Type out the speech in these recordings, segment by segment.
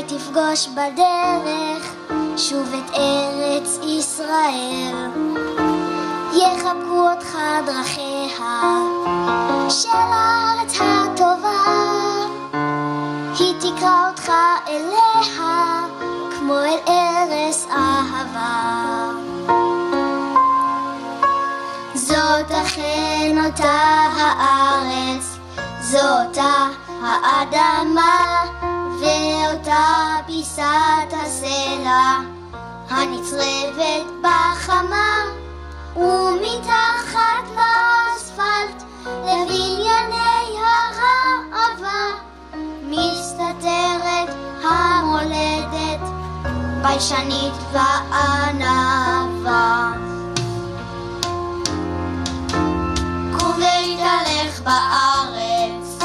תפגוש בדרך שוב את ארץ ישראל. יחבקו אותך דרכיה של הארץ הטובה, היא תקרא אותך אליה כמו אל ארץ אהבה. זאת אכן אותה הארץ, זאתה האדמה, ואותה פיסת הסלע הנצרבת בחמה, ומתחת לאספלט לבנייני הראווה מסתתרת המולדת ביישנית וענווה. קום והתהלך בארץ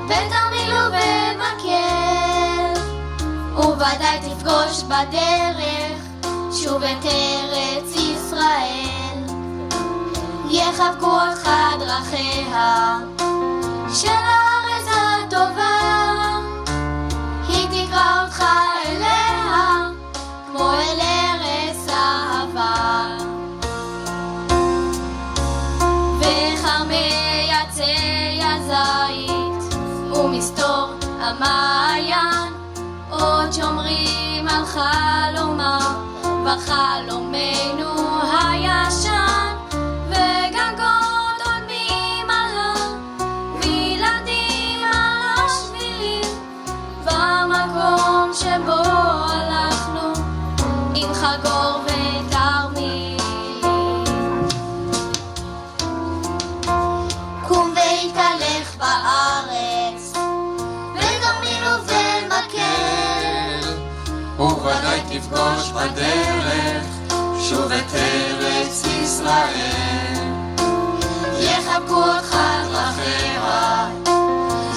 ותרמיל ובמקל, וודאי תפגוש בדרך שוב את ארץ ישראל. יחבקו אותך דרכיה של הארץ הטובה, היא תקרא אותך אליה כמו אל ארץ אהבה. וכרמי עצי הזית ומסתור המעיין עוד שומרים על חלומה וחלומנו הישן, וגגות עודמים על הר וילדים על השבילים במקום שבו הלכנו עם חגור ותרמילים. קום והתהלך בארץ ותרמיל ובמקל, וודאי תפגוש בדרך שוב את ארץ ישראל. יחבקו אותך דרכיה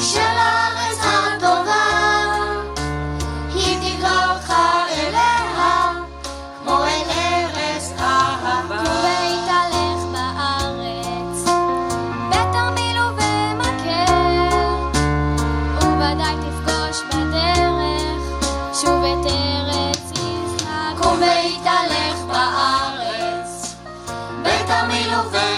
של הארץ הטובה, היא תקרא אותך אליה כמו אל ארץ אהבה. והתהלך בארץ בתרמיל ובמקל, וודאי תפגוש בדרך שוב את ארץ ישראל. קום והתהלך בארץ בתרמיל ובמקל,